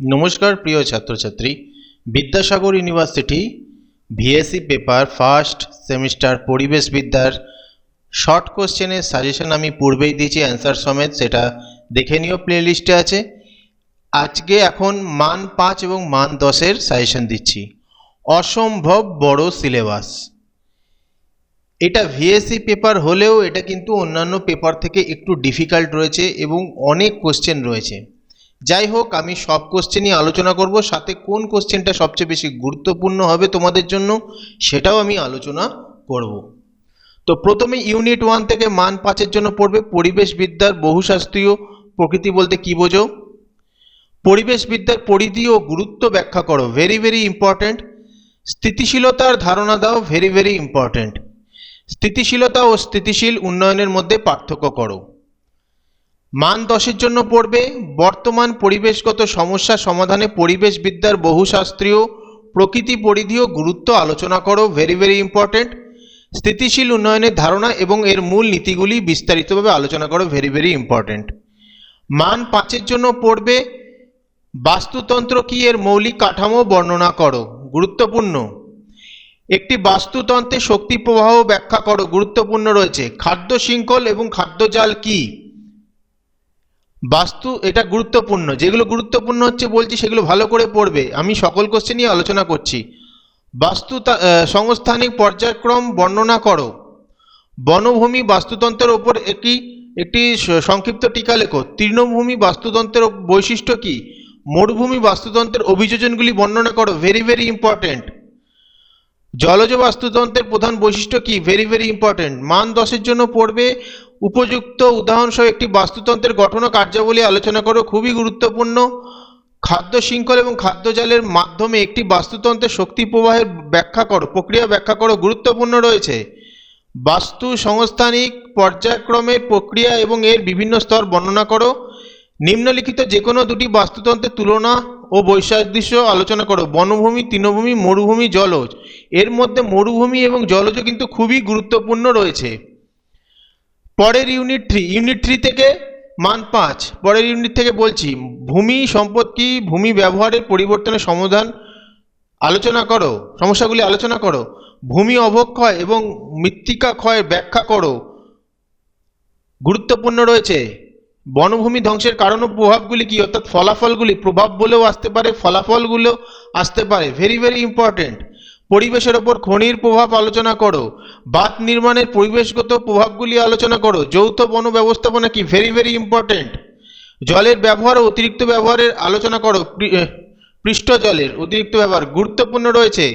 নমস্কার প্রিয় ছাত্রছাত্রী, বিদ্যাসাগর ইউনিভার্সিটি ভিএসসি পেপার ফার্স্ট সেমিস্টার পরিবেশবিদ্যার শর্ট কোশ্চেনের সাজেশন আমি পূর্বেই দিয়েছি অ্যান্সার সমেত, সেটা দেখে নিও, প্লেলিস্টে আছে। আজকে এখন মান 5 এবং মান 10-এর সাজেশন দিচ্ছি। অসম্ভব বড় সিলেবাস। এটা ভিএসসি পেপার হলেও এটা কিন্তু অন্যান্য পেপার থেকে একটু ডিফিকাল্ট রয়েছে এবং অনেক কোশ্চেন রয়েছে। যাই হোক, আমি সব কোশ্চেনই আলোচনা করব, সাথে কোন কোশ্চেনটা সবচেয়ে বেশি গুরুত্বপূর্ণ হবে তোমাদের জন্য সেটাও আমি আলোচনা করব। তো প্রথমে ইউনিট 1 থেকে মান 5-এর জন্য পড়বে পরিবেশবিদ্যার বহুশাস্ত্রীয় প্রকৃতি বলতে কি বোঝো। পরিবেশবিদ্যার পরিধি ও গুরুত্ব ব্যাখ্যা করো, ভেরি ভেরি ইম্পর্টেন্ট। স্থিতিশীলতার ধারণা দাও, ভেরি ভেরি ইম্পর্টেন্ট। স্থিতিশীলতা ও স্থিতিশীল উন্নয়নের মধ্যে পার্থক্য করো। মান 10-এর জন্য পড়বে বর্তমান পরিবেশগত সমস্যা সমাধানে পরিবেশবিদ্যার বহুশাস্ত্রীয় প্রকৃতি পরিধি ও গুরুত্ব আলোচনা করো, ভেরি ভেরি ইম্পর্টেন্ট। স্থিতিশীল উন্নয়নের ধারণা এবং এর মূল নীতিগুলি বিস্তারিতভাবে আলোচনা করো, ভেরি ভেরি ইম্পর্টেন্ট। মান 5-এর জন্য পড়বে বাস্তুতন্ত্র কি, এর মৌলিক কাঠামো বর্ণনা করো, গুরুত্বপূর্ণ। একটি বাস্তুতন্ত্রে শক্তি প্রবাহ ব্যাখ্যা করো, গুরুত্বপূর্ণ রয়েছে। খাদ্য শৃঙ্খল এবং খাদ্যজাল কি, এটা গুরুত্বপূর্ণ। যেগুলো গুরুত্বপূর্ণ হচ্ছে বলছি সেগুলো ভালো করে পড়বে, আমি সকল কোশ্চেন নিয়ে আলোচনা করছি। সংস্থানিক পর্যায়ক্রম বর্ণনা করো। বনভূমি বাস্তুতন্ত্রের ওপর একটি সংক্ষিপ্ত টিকা লেখো। তৃণভূমি বাস্তুতন্ত্রের বৈশিষ্ট্য কি, মরুভূমি বাস্তুতন্ত্রের অভিযোজনগুলি বর্ণনা করো, ভেরি ভেরি ইম্পর্টেন্ট। জলজ বাস্তুতন্ত্রের প্রধান বৈশিষ্ট্য কি, ভেরি ভেরি ইম্পর্টেন্ট। মান 10-এর জন্য পড়বে উপযুক্ত উদাহরণসহ একটি বাস্তুতন্ত্রের গঠন ও কার্যাবলী আলোচনা করো, খুবই গুরুত্বপূর্ণ। খাদ্য শৃঙ্খল এবং খাদ্যজালের মাধ্যমে একটি বাস্তুতন্ত্রের শক্তি প্রবাহের ব্যাখ্যা করো, প্রক্রিয়া ব্যাখ্যা করো, গুরুত্বপূর্ণ রয়েছে। বাস্তু সংস্থানিক পর্যায়ক্রমের প্রক্রিয়া এবং এর বিভিন্ন স্তর বর্ণনা করো। নিম্নলিখিত যে কোনো দুটি বাস্তুতন্ত্রের তুলনা ও বৈসাদৃশ্য আলোচনা করো। বনভূমি, তৃণভূমি, মরুভূমি, জলজ। এর মধ্যে মরুভূমি এবং জলজ কিন্তু খুবই গুরুত্বপূর্ণ রয়েছে। পরের ইউনিট 3 থেকে মান 5, পরের ইউনিট থেকে বলছি ভূমি সম্পদ কি, ভূমি ব্যবহারের পরিবর্তনের সমাধান আলোচনা করো, সমস্যাগুলি আলোচনা করো। ভূমি অবক্ষয় এবং মৃত্তিকা ক্ষয়ের ব্যাখ্যা করো, গুরুত্বপূর্ণ রয়েছে। বনভূমি ধ্বংসের কারণ ও প্রভাবগুলি কি, অর্থাৎ ফলাফলগুলি, প্রভাব বলেও আসতে পারে, ফলাফলগুলো আসতে পারে, ভেরি ভেরি ইম্পর্টেন্ট। পরিবেশের ওপর খনির প্রভাব আলোচনা করো। বাঁধ নির্মাণের পরিবেশগত প্রভাবগুলি আলোচনা করো। যৌথ বন ব্যবস্থাপনা কি, ভেরি ভেরি ইম্পর্টেন্ট। জলের ব্যবহার ও অতিরিক্ত ব্যবহারের আলোচনা করো। পৃষ্ঠ জলের অতিরিক্ত ব্যবহার গুরুত্বপূর্ণ রয়েছে।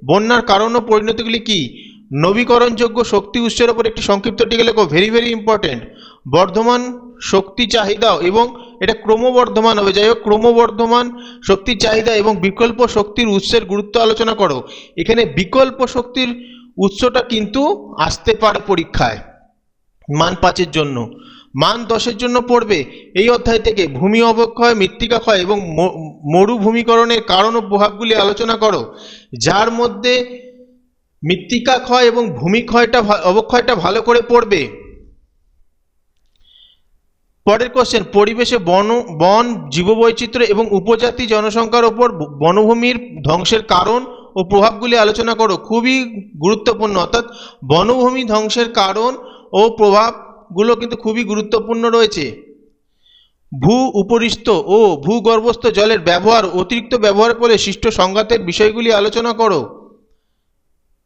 বন্যার কারণ ও পরিণতিগুলি কি, নবীকরণযোগ্য শক্তি উৎসের ওপর একটি সংক্ষিপ্ত টিকা লেখো, ভেরি ভেরি ইম্পর্টেন্ট। বর্ধমান শক্তি চাহিদা এবং এটা ক্রমবর্ধমান হবে, যাই হোক, ক্রমবর্ধমান শক্তির চাহিদা এবং বিকল্প শক্তির উৎসের গুরুত্ব আলোচনা করো। এখানে বিকল্প শক্তির উৎসটা কিন্তু আসতে পারে পরীক্ষায় মান 5-এর জন্য। মান 10-এর জন্য পড়বে এই অধ্যায় থেকে ভূমি অবক্ষয়, মৃত্তিকা ক্ষয় এবং মরুভূমিকরণের কারণ ও প্রভাবগুলি আলোচনা করো, যার মধ্যে মৃত্তিকা ক্ষয় এবং ভূমি অবক্ষয়টা ভালো করে পড়বে। পরের কোশ্চেন, পরিবেশে বন জীববৈচিত্র্য এবং উপজাতি জনসংখ্যার ওপর বনভূমির ধ্বংসের কারণ ও প্রভাবগুলি আলোচনা করো, খুবই গুরুত্বপূর্ণ। অর্থাৎ বনভূমি ধ্বংসের কারণ ও প্রভাবগুলো কিন্তু খুবই গুরুত্বপূর্ণ রয়েছে। ভূ উপরিস্থ ও ভূগর্ভস্থ জলের ব্যবহার, অতিরিক্ত ব্যবহারের ফলে সৃষ্ট সংঘাতের বিষয়গুলি আলোচনা করো।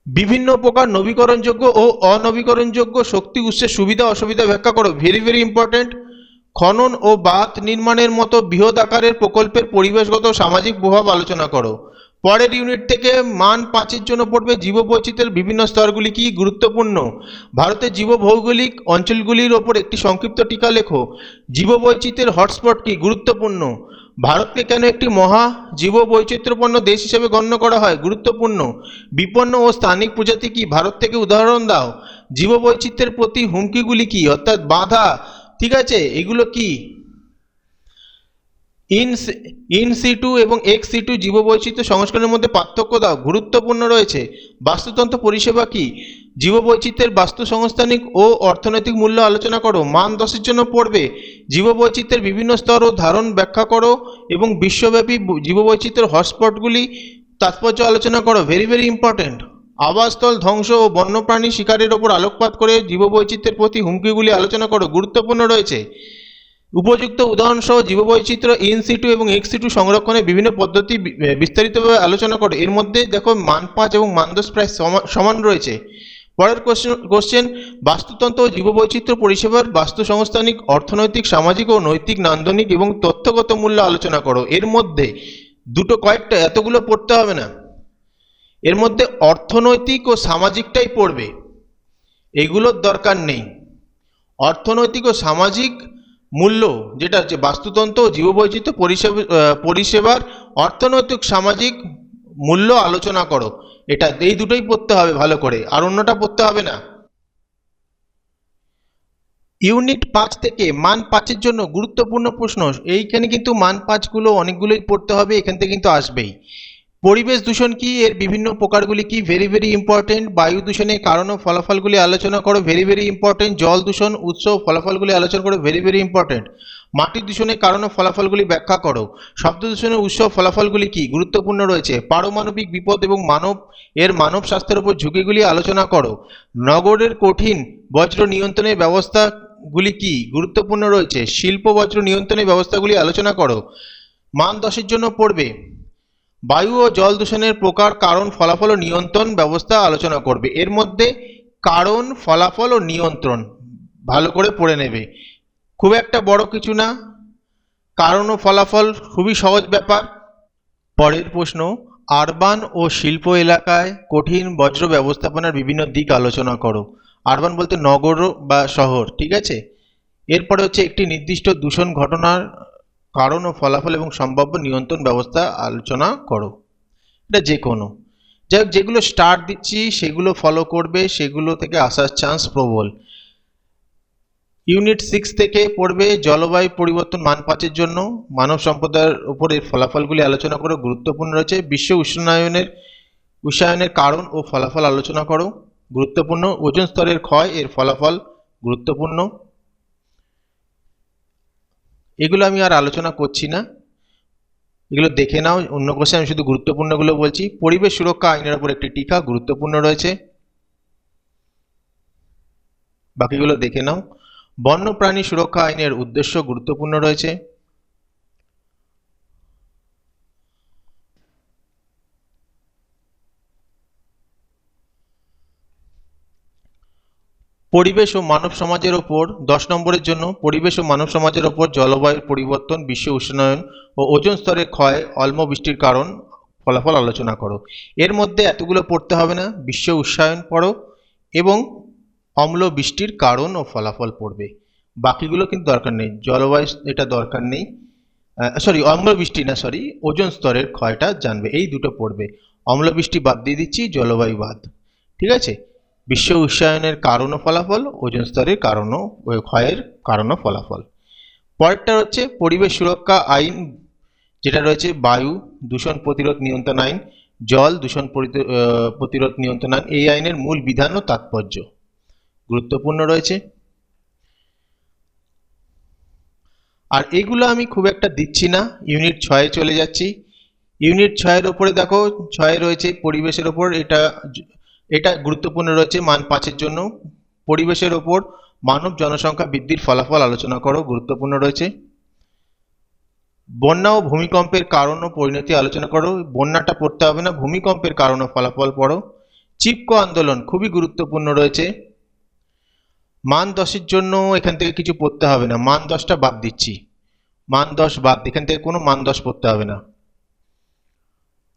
বিভিন্ন প্রকার নবীকরণযোগ্য ও অনবীকরণযোগ্য শক্তি উৎসের সুবিধা অসুবিধা ব্যাখ্যা করো, ভেরি ভেরি ইম্পর্টেন্ট। খনন ও বাঁধ নির্মাণের মতো বৃহৎ আকারের প্রকল্পের পরিবেশগত সামাজিক প্রভাব আলোচনা করো। পরের ইউনিট থেকে মান 5-এর জন্য পড়বে জীববৈচিত্র্যের বিভিন্ন স্তরগুলি কি, গুরুত্বপূর্ণ। ভারতের জীবভৌগোলিক অঞ্চলগুলির ওপর একটি সংক্ষিপ্ত টিকা লেখো। জীববৈচিত্র্যের হটস্পট কি, গুরুত্বপূর্ণ। ভারতকে কেন একটি মহা জীববৈচিত্র্যপূর্ণ দেশ হিসেবে গণ্য করা হয়, গুরুত্বপূর্ণ। বিপন্ন ও স্থানিক প্রজাতি কি, ভারত থেকে উদাহরণ দাও। জীববৈচিত্র্যের প্রতি হুমকিগুলি কি, অর্থাৎ বাধা, ঠিক আছে, এগুলো কি। ইন সিটু এবং এক্স সিটু জীববৈচিত্র্য সংস্করণের মধ্যে পার্থক্য দাও, গুরুত্বপূর্ণ রয়েছে। বাস্তুতন্ত্র পরিষেবা কি? জীববৈচিত্র্যের বাস্তু সংস্থানিক ও অর্থনৈতিক মূল্য আলোচনা করো। মান 10-এর জন্য পড়বে জীববৈচিত্র্যের বিভিন্ন স্তর ও ধারণ ব্যাখ্যা করো এবং বিশ্বব্যাপী জীববৈচিত্র্যের হটস্পটগুলি তাৎপর্য আলোচনা করো। Very very important. আবাসস্থল ধ্বংস ও বন্যপ্রাণী শিকারের ওপর আলোকপাত করে জীববৈচিত্র্যের প্রতি হুমকিগুলি আলোচনা করো, গুরুত্বপূর্ণ রয়েছে। উপযুক্ত উদাহরণসহ জীববৈচিত্র্য ইন সিটু এবং এক্স সিটু সংরক্ষণের বিভিন্ন পদ্ধতি বিস্তারিতভাবে আলোচনা করে। এর মধ্যে দেখো মান 5 এবং মান 10 প্রায় সমান রয়েছে। পরের কোশ্চেন, বাস্তুতন্ত্র ও জীববৈচিত্র্য পরিষেবার বাস্তু সংস্থানিক, অর্থনৈতিক, সামাজিক ও নৈতিক, নান্দনিক এবং তথ্যগত মূল্য আলোচনা করো। এর মধ্যে কয়েকটা, এতগুলো পড়তে হবে না। এর মধ্যে অর্থনৈতিক ও সামাজিকটাই পড়বে, এগুলোর দরকার নেই। অর্থনৈতিক ও সামাজিক মূল্য, যেটা হচ্ছে বাস্তুতন্ত্র ও জীববৈচিত্র্য পরিষেবার অর্থনৈতিক সামাজিক মূল্য আলোচনা করো। এটা এই দুটোই পড়তে হবে ভালো করে, আর অন্যটা পড়তে হবে না। ইউনিট 5 থেকে মান 5-এর জন্য গুরুত্বপূর্ণ প্রশ্ন। এইখানে কিন্তু মান 5গুলো অনেকগুলোই পড়তে হবে, এখান থেকে কিন্তু আসবেই। পরিবেশ দূষণ কি, এর বিভিন্ন প্রকারগুলি কি, ভেরি ভেরি ইম্পর্টেন্ট। বায়ু দূষণের কারণ ও ফলাফলগুলি আলোচনা করো, ভেরি ভেরি ইম্পর্টেন্ট। জল দূষণ, উৎস ও ফলাফলগুলি আলোচনা করো, ভেরি ভেরি ইম্পর্টেন্ট। মাটি দূষণের কারণ ও ফলাফলগুলি ব্যাখ্যা করো। শব্দ দূষণের উৎস ও ফলাফলগুলি কি, গুরুত্বপূর্ণ রয়েছে। পারমাণবিক বিপদ এবং মানব স্বাস্থ্যের উপর ঝুঁকিগুলি আলোচনা করো। নগরের কঠিন বজ্র নিয়ন্ত্রণের ব্যবস্থাগুলি কি, গুরুত্বপূর্ণ রয়েছে। শিল্প বজ্র নিয়ন্ত্রণের ব্যবস্থাগুলি আলোচনা করো। মান 10-এর জন্য পড়বে বায়ু ও জল দূষণের প্রকার, কারণ, ফলাফল ও নিয়ন্ত্রণ ব্যবস্থা আলোচনা করবে। এর মধ্যে কারণ, ফলাফল ও নিয়ন্ত্রণ ভালো করে পড়ে নেবে, খুব একটা বড় কিছু না। কারণ ও ফলাফল খুবই সহজ ব্যাপার। পরের প্রশ্ন, আরবান ও শিল্প এলাকায় কঠিন বজ্র ব্যবস্থাপনার বিভিন্ন দিক আলোচনা করো। আরবান বলতে নগর বা শহর, ঠিক আছে। এরপরে হচ্ছে একটি নির্দিষ্ট দূষণ ঘটনার কারণ ও ফলাফল এবং সম্ভাব্য নিয়ন্ত্রণ ব্যবস্থা আলোচনা করো। এটা যে কোনো, যাই হোক, যেগুলো স্টার দিচ্ছি সেগুলো ফলো করবে, সেগুলো থেকে আসার চান্স প্রবল। ইউনিট 6 থেকে পড়বে জলবায়ু পরিবর্তন, মান 5-এর জন্য মানব সম্প্রদায়ের উপর এর ফলাফলগুলি আলোচনা করো, গুরুত্বপূর্ণ রয়েছে। বিশ্ব উষ্ণায়নের কারণ ও ফলাফল আলোচনা করো, গুরুত্বপূর্ণ। ওজোন স্তরের ক্ষয়, এর ফলাফল, গুরুত্বপূর্ণ। এগুলো আমি আর আলোচনা করছি না, এগুলো দেখে নাও। অন্য কোশ্চেন আমি শুধু গুরুত্বপূর্ণগুলো বলছি। পরিবেশ সুরক্ষা আইনের উপর একটি টিকা, গুরুত্বপূর্ণ রয়েছে, বাকিগুলো দেখে নাও। বন্যপ্রাণী সুরক্ষা আইনের উদ্দেশ্য, গুরুত্বপূর্ণ রয়েছে। পরিবেশ ও মানব সমাজের ওপর 10 নম্বরের জন্য, পরিবেশ ও মানব সমাজের ওপর জলবায়ুর পরিবর্তন, বিশ্ব উষ্ণায়ন ও ওজোন স্তরের ক্ষয়, অম্ল বৃষ্টির কারণ, ফলাফল আলোচনা করো। এর মধ্যে এতগুলো পড়তে হবে না, বিশ্ব উষ্ণায়ন পড়ো এবং অম্ল বৃষ্টির কারণ ও ফলাফল পড়বে, বাকিগুলো কিন্তু দরকার নেই। জলবায়ু এটা দরকার নেই, অম্ল বৃষ্টি না, ওজোন স্তরের ক্ষয়টা জানবে, এই দুটো পড়বে। অম্ল বৃষ্টি বাদ দিয়ে দিচ্ছি, জলবায়ু বাদ, ঠিক আছে। বিশ্ব উষ্ণায়নের কারণ ও ফলাফল, ওজোন স্তরের কারণ ও ক্ষয়ের কারণ ও ফলাফল। পরেরটা হচ্ছে পরিবেশ সুরক্ষা আইন, যেটা রয়েছে বায়ু দূষণ প্রতিরোধ নিয়ন্ত্রণ আইন, জল দূষণ প্রতিরোধ নিয়ন্ত্রণ আইন। এই আইনের মূল বিধান ও তাৎপর্য, গুরুত্বপূর্ণ রয়েছে। আর এগুলো আমি খুব একটা দিচ্ছি না, ইউনিট 6-এ চলে যাচ্ছি। ইউনিট 6-এর ওপরে দেখো, 6-এ রয়েছে পরিবেশের ওপর, এটা গুরুত্বপূর্ণ রয়েছে মান 5-এর জন্য। পরিবেশের ওপর মানব জনসংখ্যা বৃদ্ধির ফলাফল আলোচনা করো, গুরুত্বপূর্ণ রয়েছে। বন্যা ও ভূমিকম্পের কারণ ও পরিণতি আলোচনা করো, বন্যাটা পড়তে হবে না, ভূমিকম্পের কারণ ও ফলাফল পড়ো। চিপকো আন্দোলন খুবই গুরুত্বপূর্ণ রয়েছে। মান 10-এর জন্য এখান থেকে কিছু পড়তে হবে না, মান 10টা বাদ দিচ্ছি, মান 10 বাদ, এখান থেকে কোনো মান 10 পড়তে হবে না।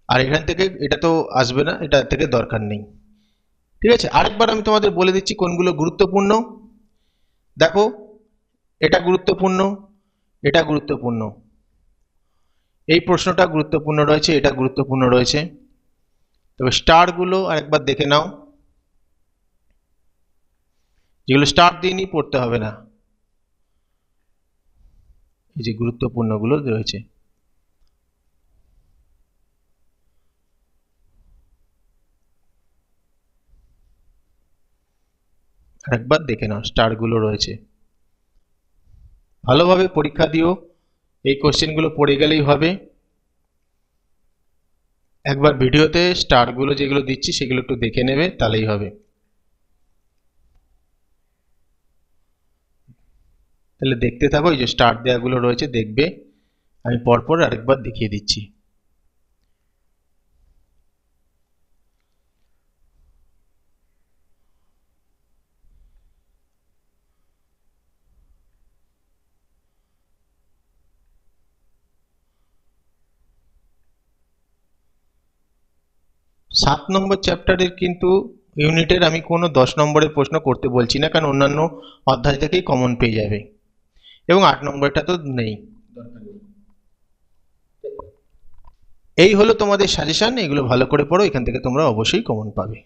আর এখান থেকে এটা তো আসবে না, এটা থেকে দরকার নেই, ঠিক আছে। আরেকবার আমি তোমাদের বলে দিচ্ছি কোনগুলো গুরুত্বপূর্ণ। দেখো, এটা গুরুত্বপূর্ণ, এটা গুরুত্বপূর্ণ, এই প্রশ্নটা গুরুত্বপূর্ণ রয়েছে, এটা গুরুত্বপূর্ণ রয়েছে। তবে স্টারগুলো আরেকবার দেখে নাও, যেগুলো স্টার দিইনি পড়তে হবে না, এই যে গুরুত্বপূর্ণগুলো রয়েছে। আরেকবার দেখে নাও স্টারগুলো রয়েছে। ভালোভাবে পরীক্ষা দিও, এই কোশ্চেনগুলো পড়ে গেলেই হবে। একবার ভিডিওতে স্টারগুলো যেগুলো দিচ্ছি সেগুলো একটু দেখে নেবে, তাহলেই হবে। তাহলে দেখতে থাকো, এই যে স্টার দেওয়াগুলো রয়েছে দেখবে, আমি পরপর আরেকবার দেখিয়ে দিচ্ছি। সাত নম্বর চ্যাপ্টারের কিন্তু ইউনিটের আমি কোনো 10 নম্বরের প্রশ্ন করতে বলছি না, কারণ অন্যান্য অধ্যায় থেকেই কমন পেয়ে যাবে, এবং 8 নম্বরটা তো নেই। এই হলো তোমাদের সাজেশন, এগুলো ভালো করে পড়ো, এখান থেকে তোমরা অবশ্যই কমন পাবে।